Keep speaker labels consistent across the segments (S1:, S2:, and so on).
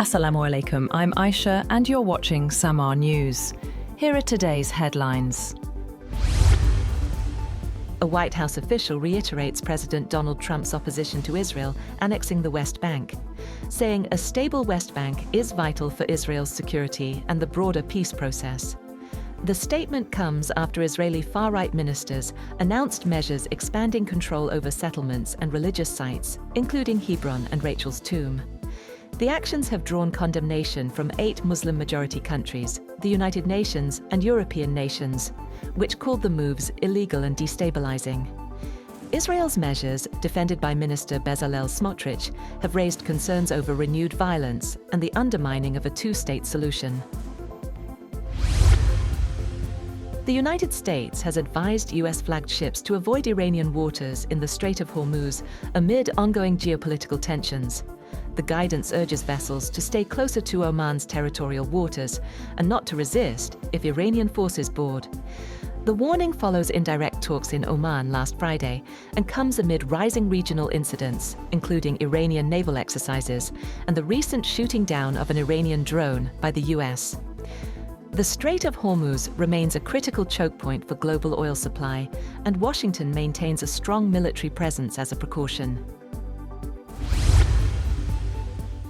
S1: Assalamu alaikum, I'm Aisha and you're watching Samaa News. Here are today's headlines.
S2: A White House official reiterates President Donald Trump's opposition to Israel annexing the West Bank, saying a stable West Bank is vital for Israel's security and the broader peace process. The statement comes after Israeli far-right ministers announced measures expanding control over settlements and religious sites, including Hebron and Rachel's tomb. The actions have drawn condemnation from 8 Muslim-majority countries, the United Nations and European nations, which called the moves illegal and destabilizing. Israel's measures, defended by Minister Bezalel Smotrich, have raised concerns over renewed violence and the undermining of a two-state solution. The United States has advised US-flagged ships to avoid Iranian waters in the Strait of Hormuz amid ongoing geopolitical tensions. The guidance urges vessels to stay closer to Oman's territorial waters and not to resist if Iranian forces board. The warning follows indirect talks in Oman last Friday and comes amid rising regional incidents, including Iranian naval exercises and the recent shooting down of an Iranian drone by the US. The Strait of Hormuz remains a critical choke point for global oil supply, and Washington maintains a strong military presence as a precaution.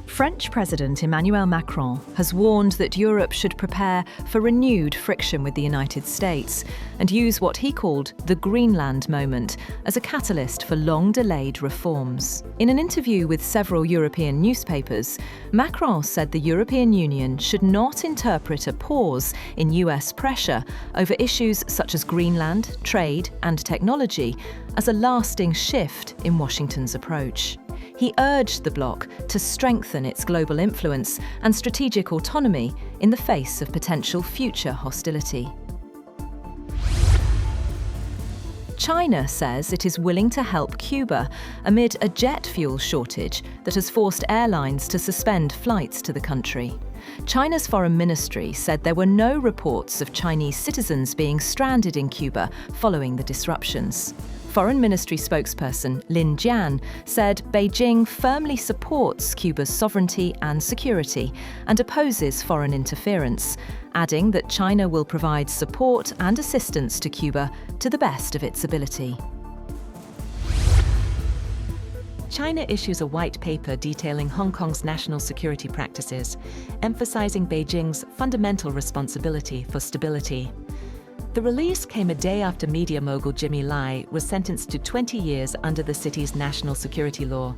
S1: French President Emmanuel Macron has warned that Europe should prepare for renewed friction with the United States and use what he called the Greenland moment as a catalyst for long-delayed reforms. In an interview with several European newspapers, Macron said the European Union should not interpret a pause in US pressure over issues such as Greenland, trade and technology as a lasting shift in Washington's approach. He urged the bloc to strengthen its global influence and strategic autonomy in the face of potential future hostility. China says it is willing to help Cuba amid a jet fuel shortage that has forced airlines to suspend flights to the country. China's foreign ministry said there were no reports of Chinese citizens being stranded in Cuba following the disruptions. Foreign Ministry spokesperson Lin Jian said Beijing firmly supports Cuba's sovereignty and security and opposes foreign interference, adding that China will provide support and assistance to Cuba to the best of its ability.
S2: China issues a white paper detailing Hong Kong's national security practices, emphasizing Beijing's fundamental responsibility for stability. The release came a day after media mogul Jimmy Lai was sentenced to 20 years under the city's national security law,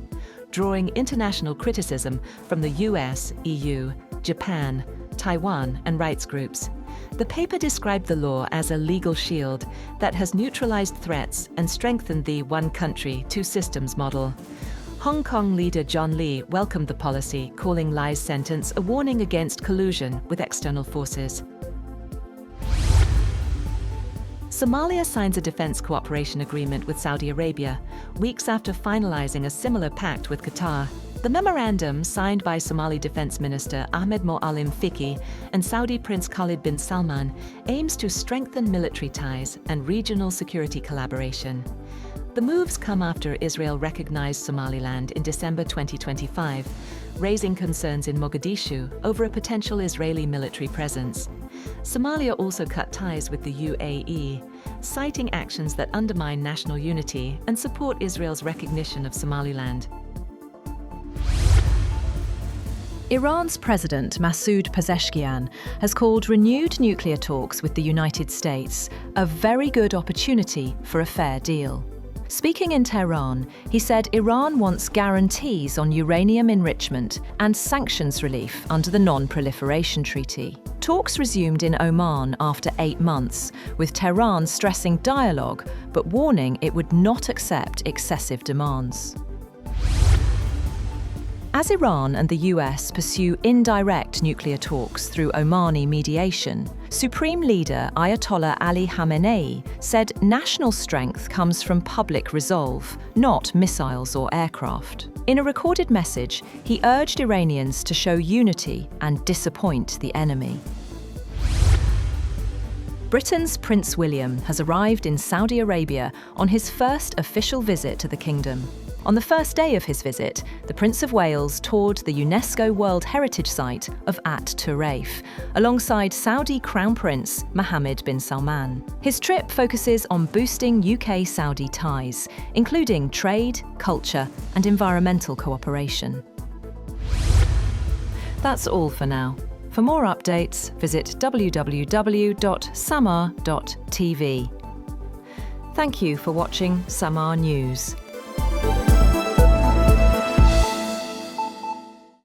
S2: drawing international criticism from the US, EU, Japan, Taiwan, and rights groups. The paper described the law as a legal shield that has neutralized threats and strengthened the one country, two systems model. Hong Kong leader John Lee welcomed the policy, calling Lai's sentence a warning against collusion with external forces. Somalia signs a defense cooperation agreement with Saudi Arabia, weeks after finalizing a similar pact with Qatar. The memorandum, signed by Somali Defense Minister Ahmed Moalim Fiki and Saudi Prince Khalid bin Salman, aims to strengthen military ties and regional security collaboration. The moves come after Israel recognized Somaliland in December 2025, raising concerns in Mogadishu over a potential Israeli military presence. Somalia also cut ties with the UAE, citing actions that undermine national unity and support Israel's recognition of Somaliland.
S1: Iran's President Masoud Pezeshkian has called renewed nuclear talks with the United States a very good opportunity for a fair deal. Speaking in Tehran, he said Iran wants guarantees on uranium enrichment and sanctions relief under the Non-Proliferation Treaty. Talks resumed in Oman after 8 months, with Tehran stressing dialogue but warning it would not accept excessive demands. As Iran and the US pursue indirect nuclear talks through Omani mediation, Supreme Leader Ayatollah Ali Khamenei said national strength comes from public resolve, not missiles or aircraft. In a recorded message, he urged Iranians to show unity and disappoint the enemy. Britain's Prince William has arrived in Saudi Arabia on his first official visit to the kingdom. On the first day of his visit, the Prince of Wales toured the UNESCO World Heritage Site of At Turayf, alongside Saudi Crown Prince Mohammed bin Salman. His trip focuses on boosting UK-Saudi ties, including trade, culture, and environmental cooperation. That's all for now. For more updates, visit www.samaa.tv. Thank you for watching Samaa News.